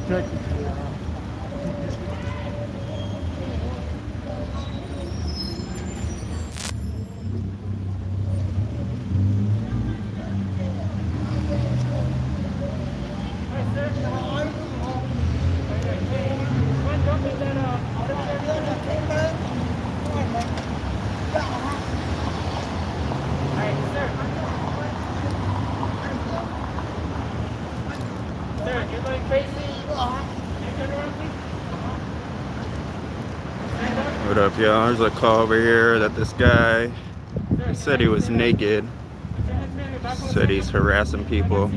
What up, y'all? There's a call over here that this guy said he was naked. Said he's harassing people.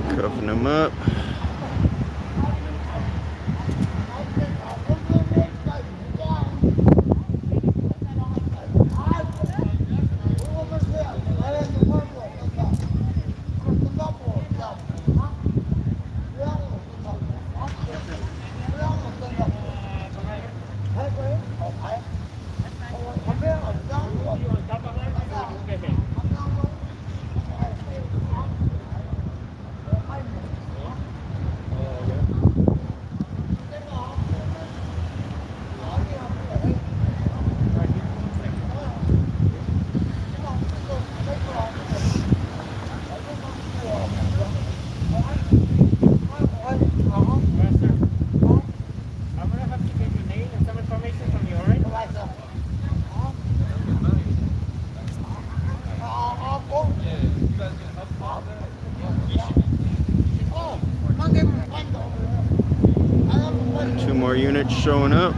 Cuffing him up. Two more units showing up.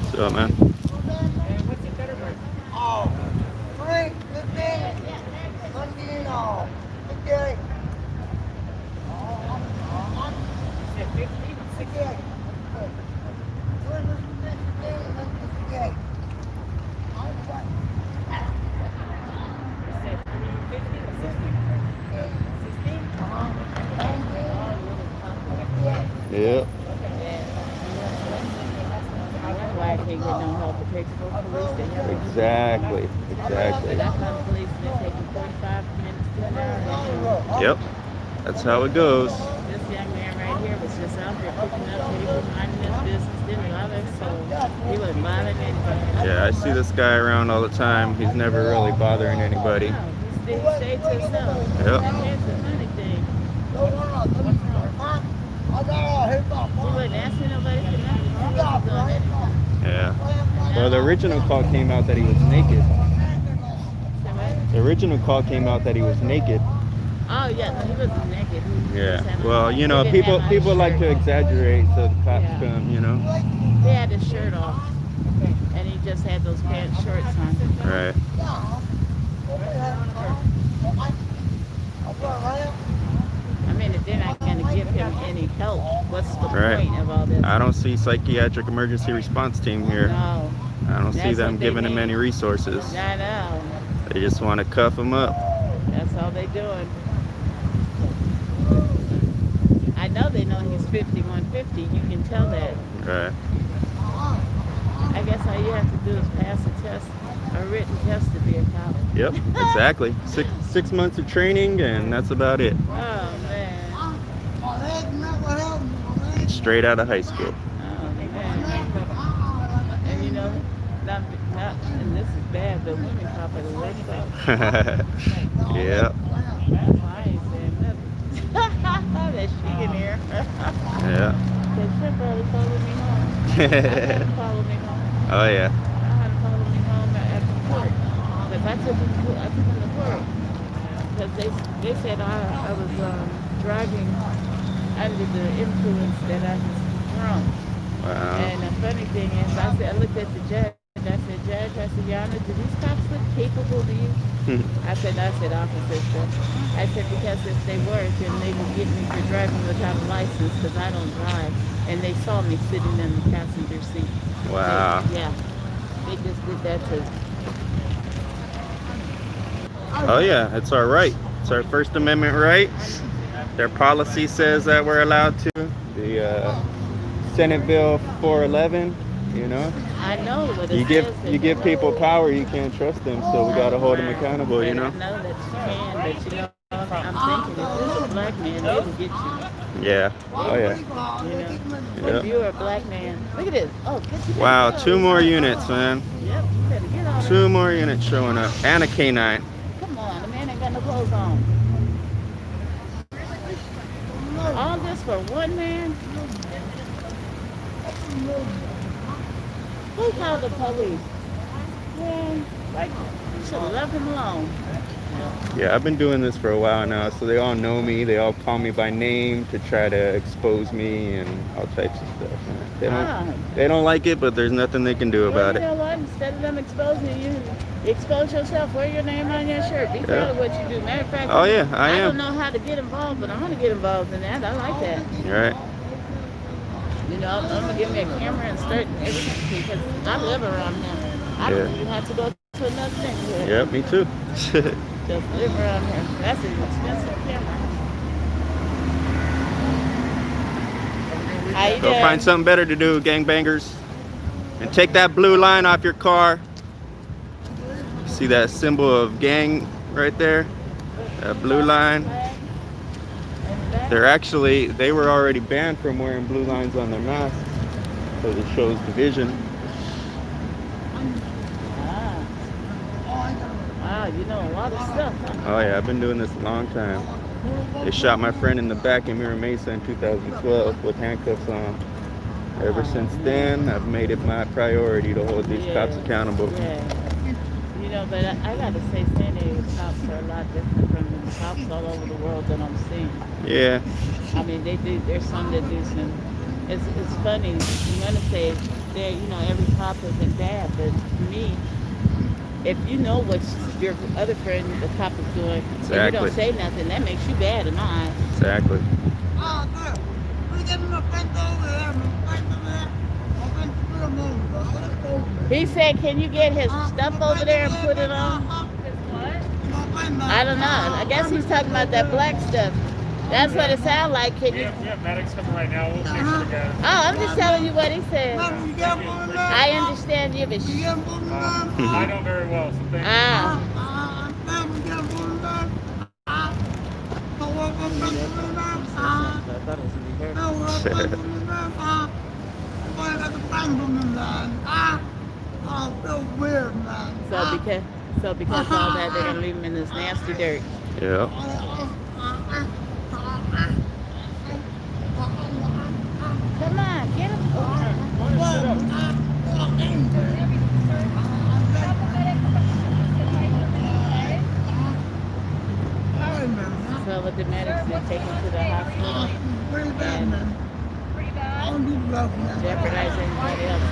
What's up, man? Yep. Exactly. Yep. That's how it goes. This young man right here was just out there picking up people, minding his business, didn't bother, so he wasn't bothering anybody. Yeah, I see this guy around all the time. He's never really bothering anybody. No, he stayed to himself. Yep. That's the funny thing. He wasn't asking nobody for nothing. He wasn't doing anything. Yeah. Well, the original call came out that he was naked. The original call came out that he was naked. Oh yeah, no, he wasn't naked. Yeah. Well, you know, people like to exaggerate so the cops come, you know. He had his shirt off, and he just had those pants shorts on. Right. I mean, if they're not going to give him any help, what's the Right. point of all this? I don't see psychiatric emergency response team here. No. I don't see That's them what they giving him need. any resources. I know. They just want to cuff him up. That's all they doing. I know they know he's 5150. You can tell that. Right. I guess all you have to do is pass a test, a written test to be a cop. Yep. Exactly. Six months of training, and that's about it. Oh man. Straight out of high school. Oh man. And you know, not, and this is bad, but women cop are the worst though. Yeah. I ain't saying nothing. That she in here. Yeah. Because Trip brother followed me home. I had him follow me home. Oh yeah. I had him follow me home at the court. Because I took him to court. Because they said I was driving under the influence that I was drunk. Wow. And the funny thing is, I looked at the judge. I said, Judge, I said, Your Honor, do these cops look capable to you? I said, officer. I said, because if they were, then they would get me for driving without a license because I don't drive. And they saw me sitting in the passenger seat. Wow. So, yeah, they just did that to. Oh yeah, it's our right. It's our First Amendment right. Their policy says that we're allowed to. The Senate Bill 411, you know. I know what it says. You give people power, you can't trust them, so we gotta hold them accountable, you know. I know that you can, but you know, I'm thinking if this is a black man, they will get you. Yeah. Oh yeah. You know, if you're a black man, look at this. Oh, get you. Wow, 2 more units, man. Yep, you better get on. 2 more units showing up, and a canine. Come on, the man ain't got no clothes on. All this for one man? Who called the police? Man, like, you should have left him alone. Yeah, I've been doing this for a while now, so they all know me. They all call me by name to try to expose me and all types of stuff. They don't like it, but there's nothing they can do about it. You know what? Instead of them exposing you, expose yourself. Wear your name on your shirt. Be proud of what you do. Matter of fact, oh yeah, I am. I don't know how to get involved, but I want to get involved in that. I like that. Right. You know, I'm gonna give me a camera and start everything because I live around here. I don't even have to go to another neighborhood. Yep, me too. Just live around here. That's an expensive camera. Go find something better to do, gangbangers. And take that blue line off your car. See that symbol of gang right there? That blue line. They were already banned from wearing blue lines on their masks because it shows division. Wow, you know a lot of stuff. Huh? Oh yeah, I've been doing this a long time. They shot my friend in the back in Mira Mesa in 2012 with handcuffs on. Ever since then, I've made it my priority to hold these cops accountable. Yeah. You know, but I gotta say, San Diego cops are a lot different from the cops all over the world that I'm seeing. Yeah. I mean, there's some that do some. It's funny. You're gonna say you know, every cop isn't bad, but to me, if you know what your other friend, the cop, is doing, and you don't say nothing, that makes you bad in my eyes. Exactly. He said, can you get his stuff over there and put it on? I don't know. I guess he's talking about that black stuff. That's what it sounds like. Can you? Yeah, Maddox coming right now. We'll fix it again. Oh, I'm just telling you what he said. I understand you, but I know very well. So thank So because of all that, they're gonna leave him in this nasty dirt. Yeah. Come on, get him. So what the medics did, take him to the hospital and jeopardize everybody else.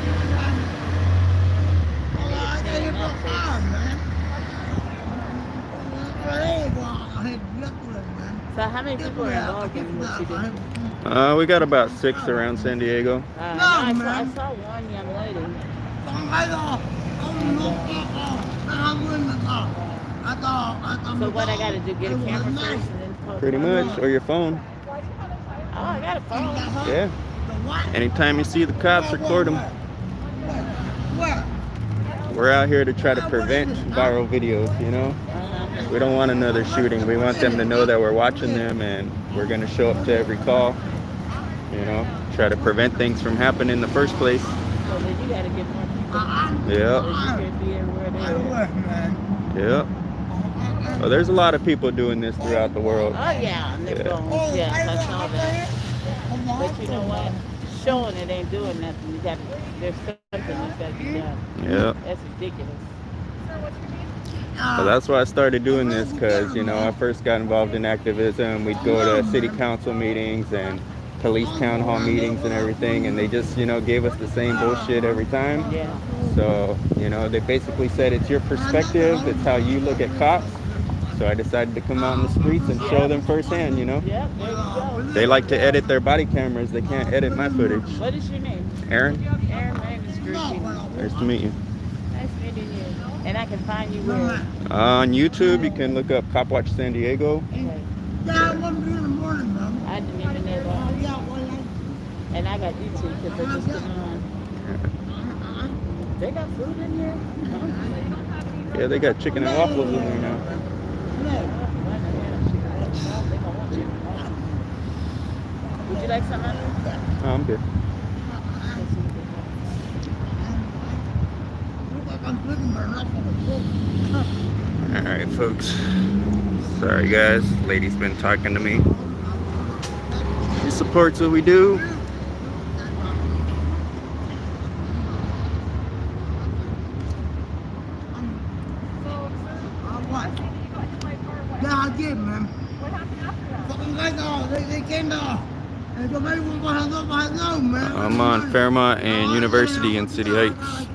So how many people are involved in what you do? We got about 6 around San Diego. I saw one young lady. So what I got to do, get a camera first and then post? Pretty much, or your phone. Oh, I got a phone. Yeah. Anytime you see the cops, record them. We're out here to try to prevent viral videos, you know? We don't want another shooting. We want them to know that we're watching them and we're going to show up to every call, you know, try to prevent things from happening in the first place. So then you got to get more people. Yeah. So you can be everywhere they are. Yeah. Well, there's a lot of people doing this throughout the world. Oh, yeah. On their phones. Yes, I saw that. But you know what? Showing it ain't doing nothing. There's something that's got to be done. Yeah. That's ridiculous. So that's why I started doing this, because, you know, I first got involved in activism. We'd go to city council meetings and police town hall meetings and everything, and they just, you know, gave us the same bullshit every time. Yeah. So, you know, they basically said it's your perspective, it's how you look at cops. So I decided to come out in the streets and show them firsthand, you know. Yep, there you go. They like to edit their body cameras. They can't edit my footage. What is your name? Aaron, Aaron, my name is Virginia. nice to meet you. Nice meeting you. And I can find you where? On YouTube, you can look up Copwatch San Diego. Okay. Yeah, I wasn't here in the morning, man. I didn't even know that. And I got YouTube because I just put it on. They got food in here? Yeah, they got chicken and waffles in there now. Would you like some onions? Oh, I'm good. All right, folks. Sorry, guys. Lady's been talking to me. She supports what we do. Yeah, I did, man. Fucking guys, they came down. And the baby was behind them, man. I'm on Fairmont and University in City Heights.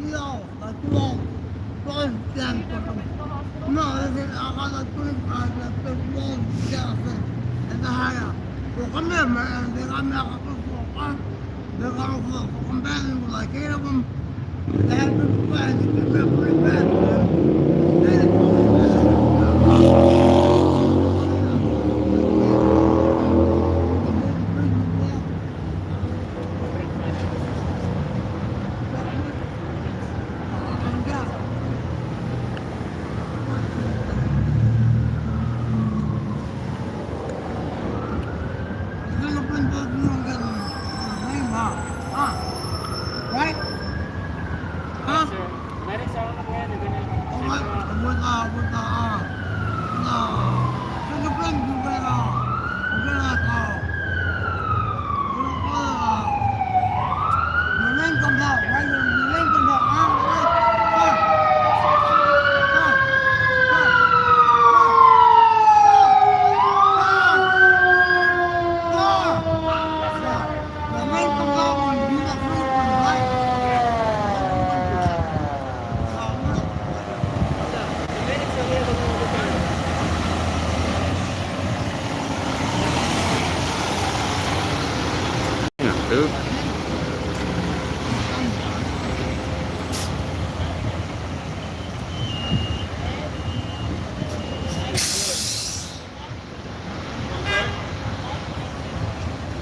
No, I got like 25, like 51, and the higher. Well, come here, man. They got me out of the car. They got me for fucking bad. There was like 8 of them. They had me for bad. They came here pretty bad, man. They didn't call me bad. Right? Huh? Medics are on the way. They're going to fingerprint, we're your name comes out, right? Your name comes out. Your name comes out when you do that fingerprint, right? The medics are here. They're going to look at You know, dude.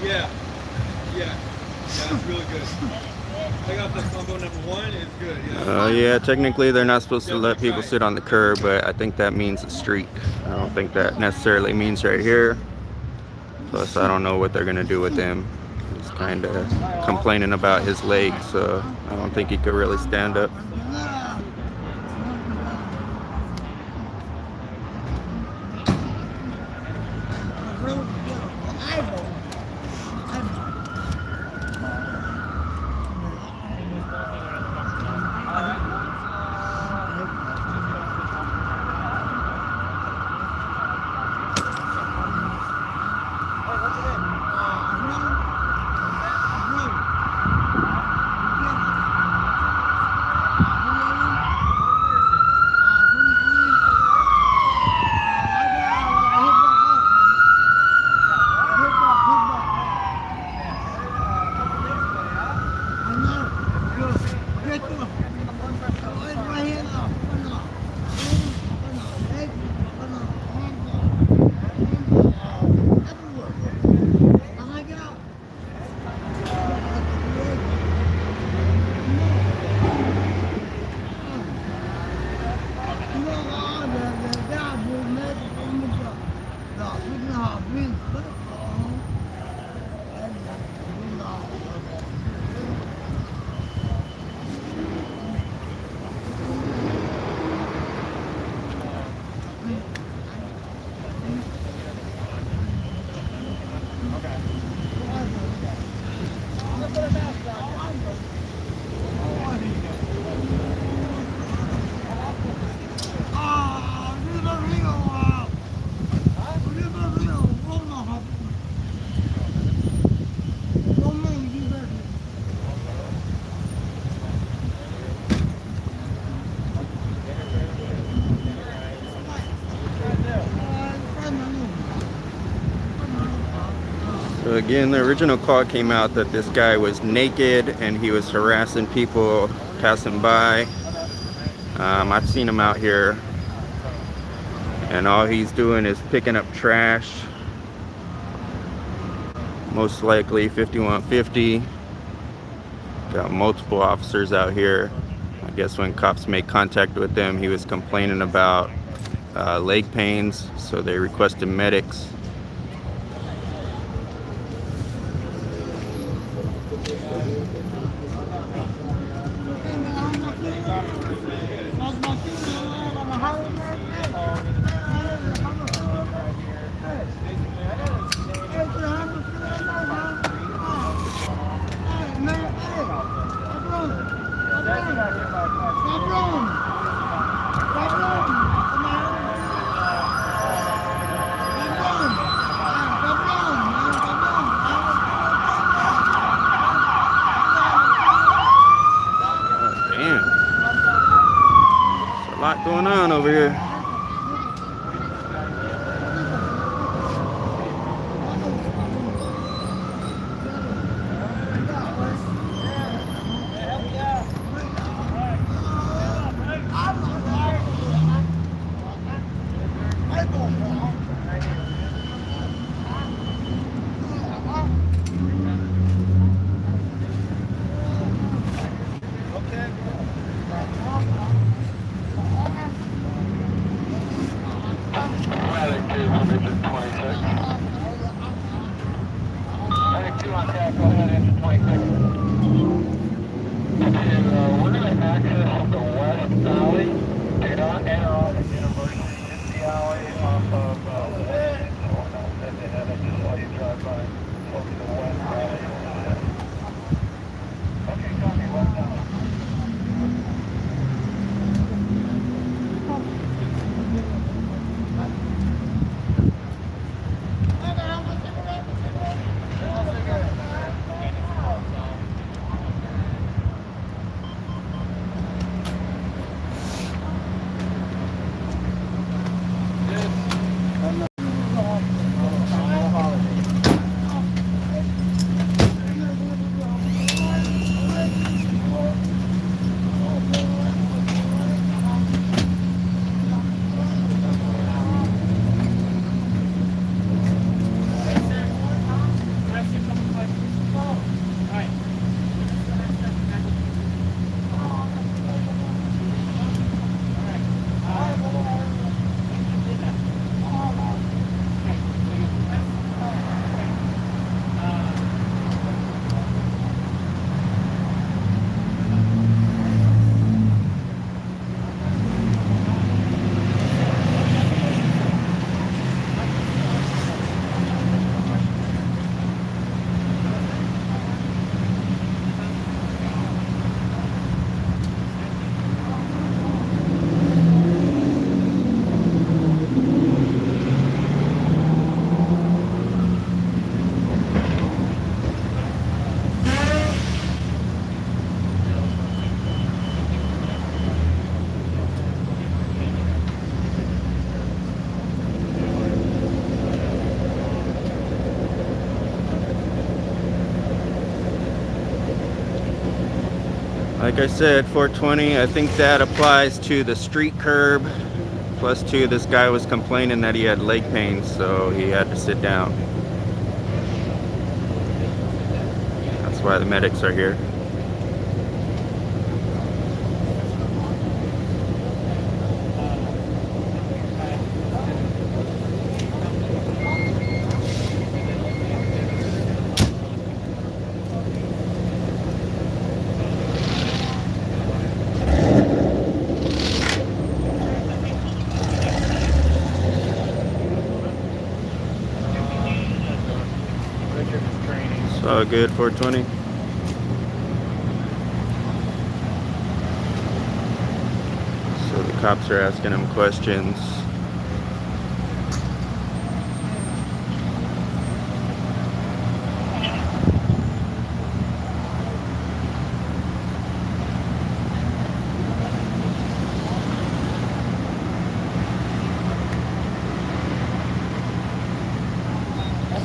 Yeah, that's really good. I got the combo number 1, it's good, yeah. Yeah, technically they're not supposed to let people sit on the curb, but I think that means the street. I don't think that necessarily means right here. Plus, I don't know what they're gonna do with him. He's kind of complaining about his legs, so I don't think he could really stand up. again, the original call came out that this guy was naked and he was harassing people passing by. I've seen him out here, and all he's doing is picking up trash. Most likely 5150. Got multiple officers out here. I guess when cops made contact with them, he was complaining about leg pains, so they requested medics. Going on over here. Like I said, 420, I think that applies to the street curb. Plus two, this guy was complaining that he had leg pain, so he had to sit down. That's why the medics are here. All good, 420. So the cops are asking him questions.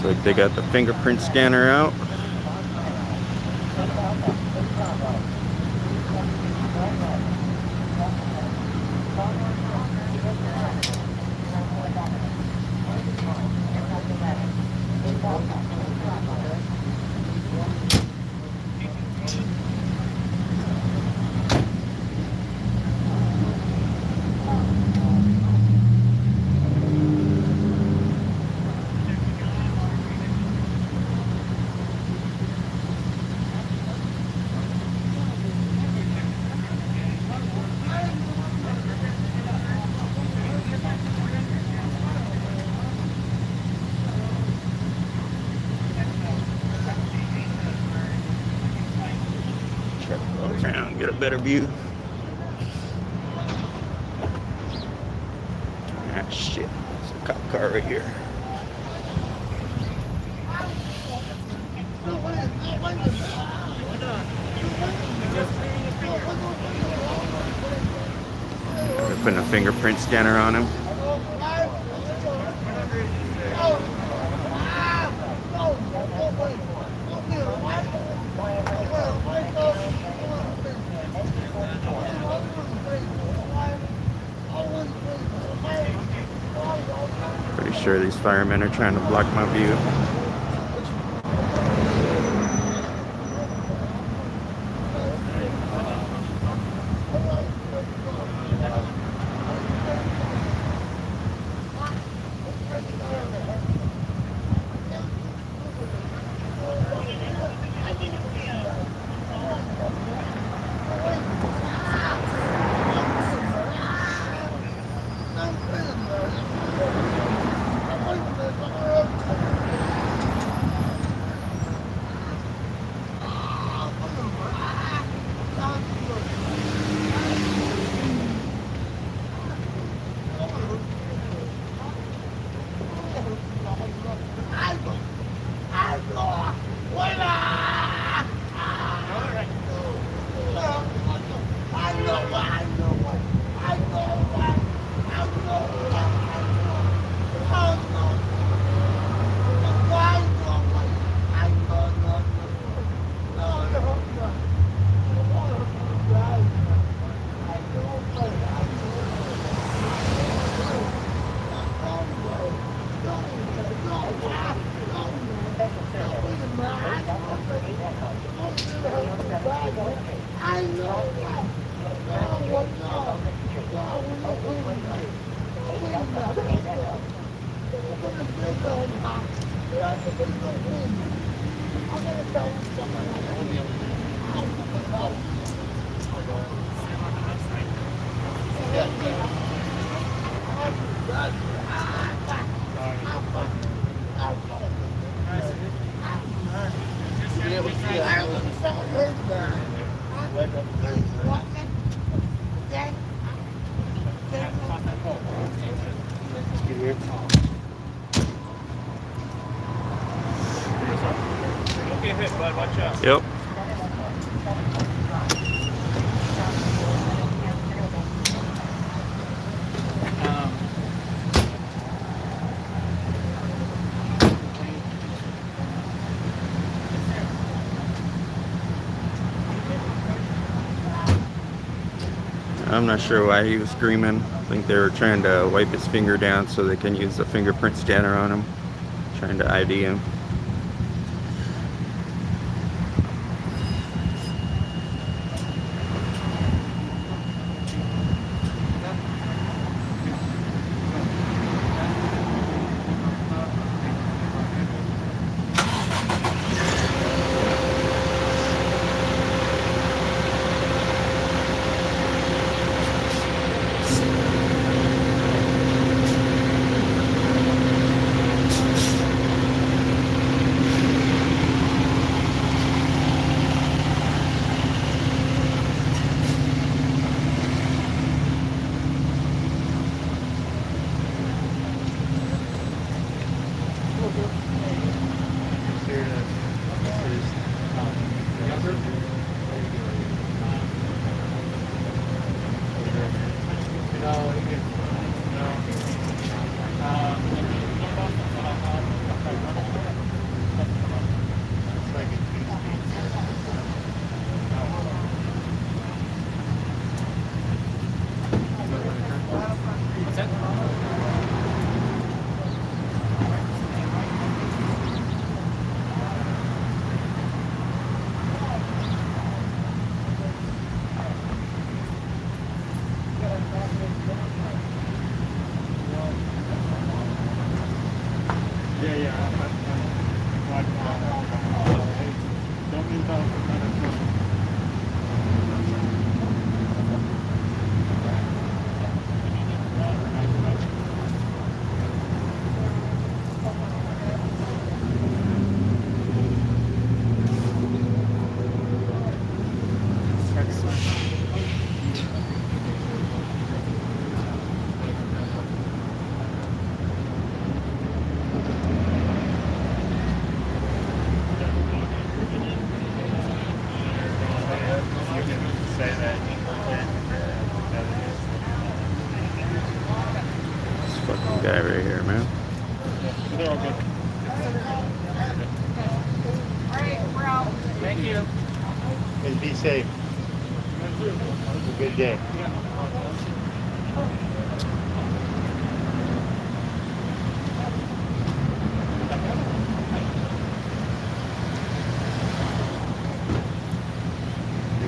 So like they got the fingerprint scanner out. Around, get a better view. Ah, shit. It's a cop car right here. They're putting a fingerprint scanner on him. Pretty sure these firemen are trying to block my view. Yep. I'm not sure why he was screaming. I think they were trying to wipe his finger down so they can use the fingerprint scanner on him, trying to ID him. Thank you. And be safe. Have a good day.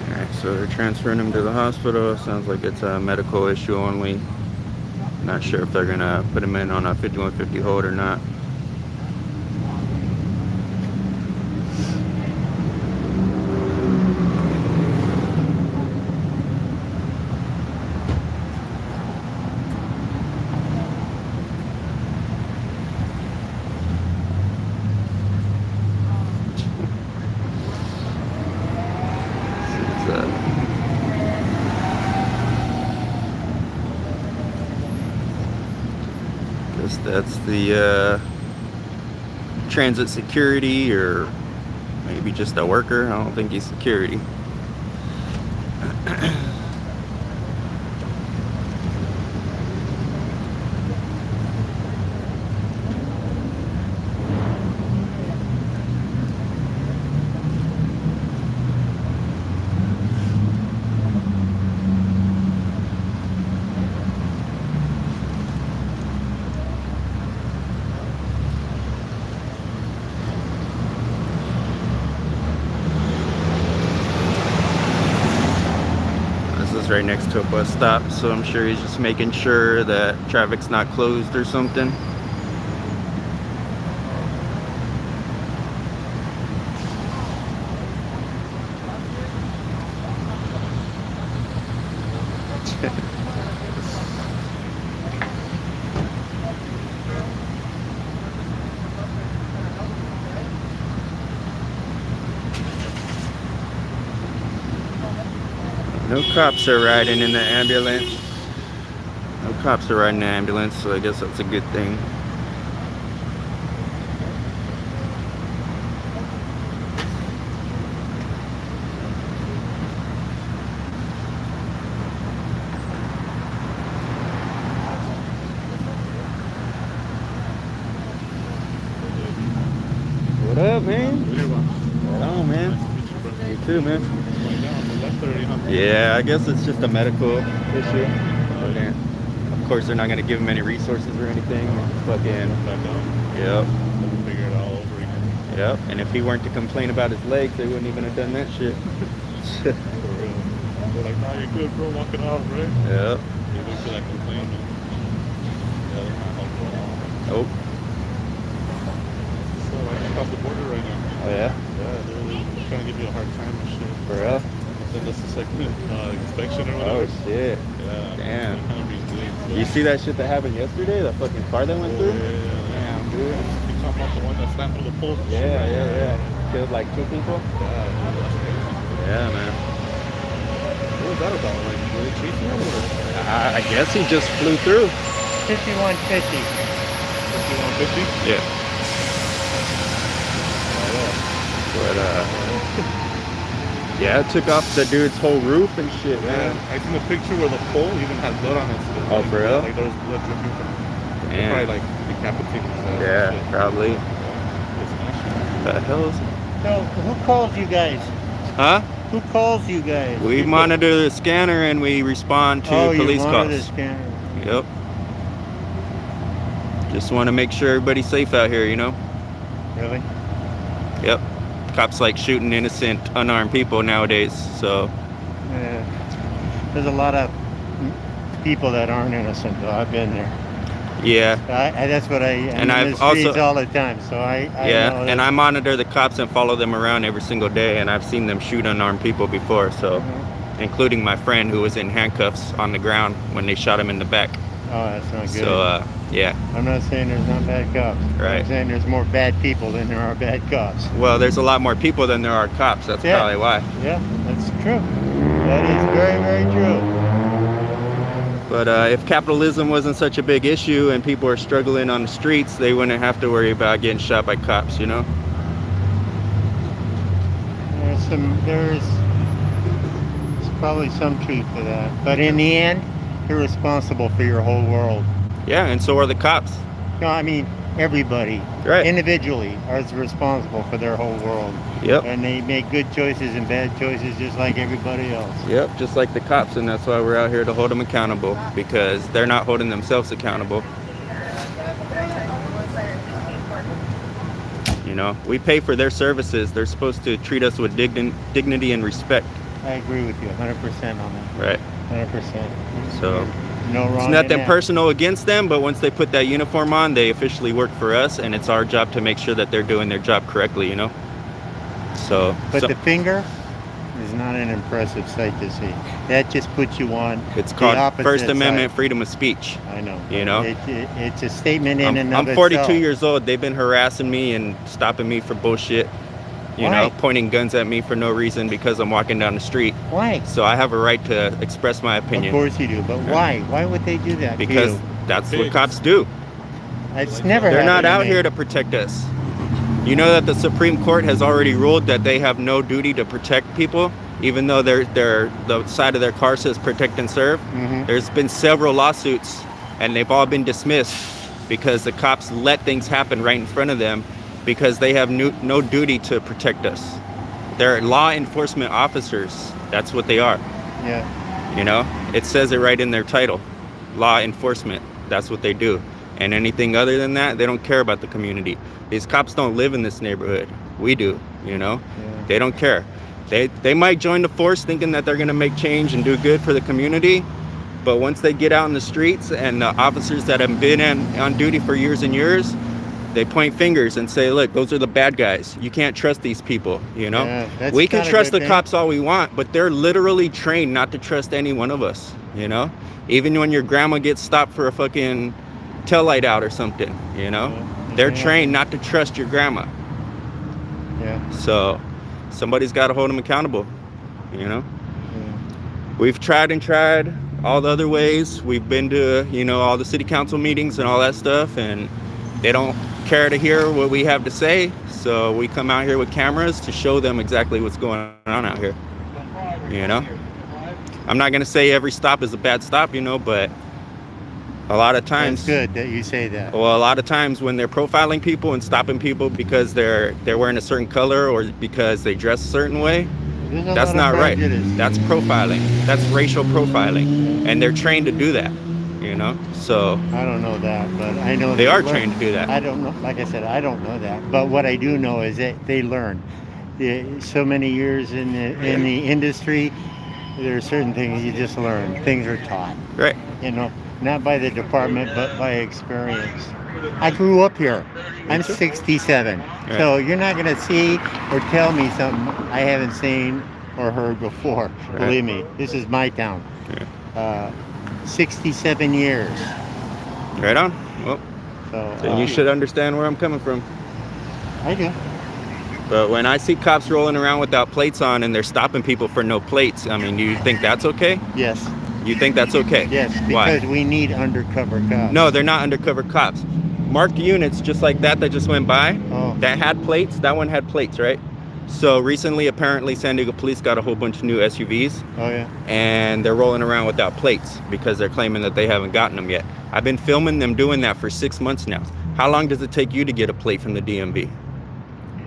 Alright, so they're transferring him to the hospital. Sounds like it's a medical issue only. Not sure if they're gonna put him in on a 5150 hold or not. Guess that's the transit security, or maybe just a worker. I don't think he's security. Right next to a bus stop, so I'm sure he's just making sure that traffic's not closed or something. No cops are riding in the ambulance. No cops are riding in the ambulance, so I guess that's a good thing. What up, man? Right on, man. You too, man. Yeah, I guess it's just a medical issue. Okay. Of course, they're not gonna give him any resources or anything. Fucking. Yep. Figure it all over again. Yep. And if he weren't to complain about his legs, they wouldn't even have done that shit. For real. They're like, nah, you're good, bro. Walk it off, right? Yep. They don't feel like complaining. Yeah, they're not helpful at all. Nope. So like across the border right now. Oh yeah. Yeah, they're trying to give you a hard time and shit. For real? Send us a second inspection or Oh whatever. shit. Yeah. Damn. Kind of delayed, so. You see that shit that happened yesterday? The fucking car that went through? Yeah. Damn, dude. You talking about the one that slammed through the post? Yeah. Killed like 2 people? Yeah, that's crazy. Yeah, man. What was that about? Like, were they chasing him or? I guess he just flew through. 5150. 5150? Yeah. Oh, yeah. But yeah, it took off the dude's whole roof and shit, man. I seen the picture where the pole even had blood on it. Still. Oh, for real? Like there was blood dripping from it. Damn. Probably like decapitated. Yeah, probably. Yeah. The hell is? So, who calls you guys? Huh? Who calls you guys? We monitor the scanner and we respond to police you calls. monitor the scanner. Yep. Just want to make sure everybody's safe out here, you know? Really? Yep. Cops like shooting innocent, unarmed people nowadays, so. There's a lot of people that aren't innocent, though. I've been there. Yeah. That's what I'm in the streets all the time, so I know and I monitor the cops and follow them around every single day, and I've seen them shoot unarmed people before, so. Including my friend who was in handcuffs on the ground when they shot him in the back. Oh, that's not good. So, yeah. I'm not saying there's not bad cops. Right. I'm saying there's more bad people than there are bad cops. Well, there's a lot more people than there are cops. That's probably why. Yeah, that's true. That is very, very true. But if capitalism wasn't such a big issue and people are struggling on the streets, they wouldn't have to worry about getting shot by cops, you know? There's probably some truth to that. But in the end, you're responsible for your whole world. Yeah, and so are the cops. No, I mean, everybody Right. individually is responsible for their whole world. Yep. And they make good choices and bad choices just like everybody else. Yep, just like the cops, and that's why we're out here to hold them accountable, because they're not holding themselves accountable. You know, we pay for their services. They're supposed to treat us with dignity and respect. I agree with you 100% on that. Right. 100%. So No wrong it's in nothing that. personal against them, but once they put that uniform on, they officially work for us, and it's our job to make sure that they're doing their job correctly, you know? But the finger is not an impressive sight to see. That just puts you on it's the called opposite First Amendment side. freedom of speech. I know. You know? It's a statement in and of I'm 42 itself. years old. They've been harassing me and stopping me for bullshit. You Why? know, pointing guns at me for no reason because I'm walking down the street. Why? So I have a right to express my Of opinion. course you do, but why? Why would they do that Because to you? that's what cops do. It's never They're not happened to out me. here to protect us. You know that the Supreme Court has already ruled that they have no duty to protect people, even though the side of their car says protect and serve. Mhm. There's been several lawsuits, and they've all been dismissed because the cops let things happen right in front of them because they have no duty to protect us. They're law enforcement officers. That's what they are. Yeah. You know, it says it right in their title, law enforcement. That's what they do. And anything other than that, they don't care about the community. These cops don't live in this neighborhood. We do, you know? Yeah. They don't care. They might join the force thinking that they're gonna make change and do good for the community, but once they get out in the streets and the officers that have been on duty for years and years, they point fingers and say, look, those are the bad guys. You can't trust these people, you know? Yeah, that's We can not a trust good the thing. cops all we want, but they're literally trained not to trust any one of us, you know? Even when your grandma gets stopped for a fucking taillight out or something, you know? Yeah. They're Yeah. trained not to trust your grandma. Yeah. So somebody's got to hold them accountable, you know? Yeah. We've tried and tried all the other ways. We've been to, you know, all the city council meetings and all that stuff, and they don't care to hear what we have to say. So we come out here with cameras to show them exactly what's going on out here, you know? I'm not going to say every stop is a bad stop, you know, but a lot of times... It's good that you say that. Well, a lot of times when they're profiling people and stopping people because they're wearing a certain color or because they dress a certain way, There's a that's lot not of right. prejudice. That's profiling. That's racial profiling. And they're trained to do that, you know? So I don't know that, but I know they are learn. trained to do that. I don't know. Like I said, I don't know that. But what I do know is that they learn. So many years in the industry, there are certain things you just learn. Things are taught. Right. You know, not by the department, but by experience. I grew up here. I'm 67. Right. So you're not going to see or tell me something I haven't seen or heard before. Right. Believe me, this is my town. Yeah. 67 years. Right on. Well, So then you should understand where I'm coming from. I do. But when I see cops rolling around without plates on and they're stopping people for no plates, I mean, do you think that's okay? Yes. You think that's okay? Yes, Why? because we need undercover cops. No, they're not undercover cops. Marked units just like that just went by, Oh. that had plates, that one had plates, right? So recently, apparently, San Diego police got a whole bunch of new SUVs, Oh, yeah. and they're rolling around without plates because they're claiming that they haven't gotten them yet. I've been filming them doing that for 6 months now. How long does it take you to get a plate from the DMV?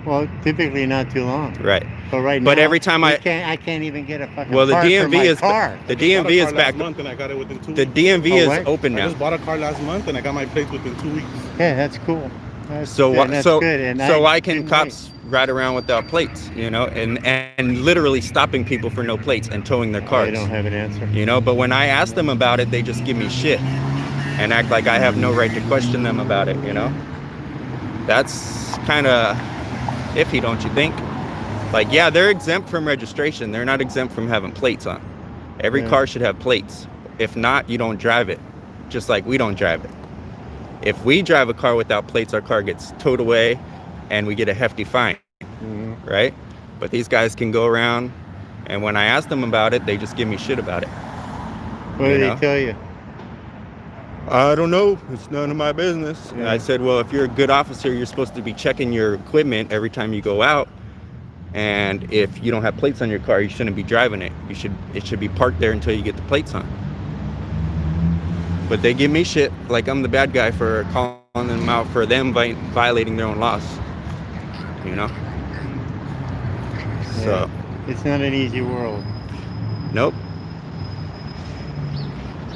Well, typically not too long. Right. But right now, But every time I can't even get a fucking well, the part for DMV my is car. the I just bought DMV a is car back. last month and I got it within 2 The weeks. DMV Oh, is what? open I now. just bought a car last month and I got my plates within 2 weeks. Yeah, that's cool. That's, So and why that's so good. And so I why can didn't cops ride around without plates? You know, and literally stopping people for no plates and towing their wait. cars. I don't have an answer. You know, but when I ask them about it, they just give me shit and act like I have no right to question them about it, you know? That's kind of iffy, don't you think? Like, yeah, they're exempt from registration. They're not exempt from having plates on. Every Yeah. car should have plates. If not, you don't drive it, just like we don't drive it. If we drive a car without plates, our car gets towed away and we get a hefty fine, Mhm. right? But these guys can go around, and when I ask them about it, they just give me shit about it. What You did know? they tell you? I don't know. It's none of my business. Yeah. I said, well, if you're a good officer, you're supposed to be checking your equipment every time you go out. And if you don't have plates on your car, you shouldn't be driving it. It should be parked there until you get the plates on. But they give me shit like I'm the bad guy for calling them out for them violating their own laws. You know. So it's not an easy world. nope.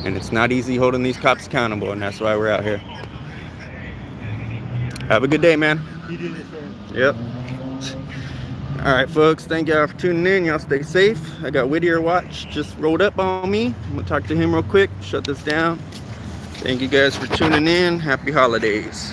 And it's not easy holding these cops accountable, and that's why we're out here. Have a good day, man. You do the same. Yep. All right, folks. Thank y'all for tuning in. Y'all stay safe. I got Whittier Watch just rolled up on me. I'm gonna talk to him real quick. Shut this down. Thank you guys for tuning in. Happy holidays.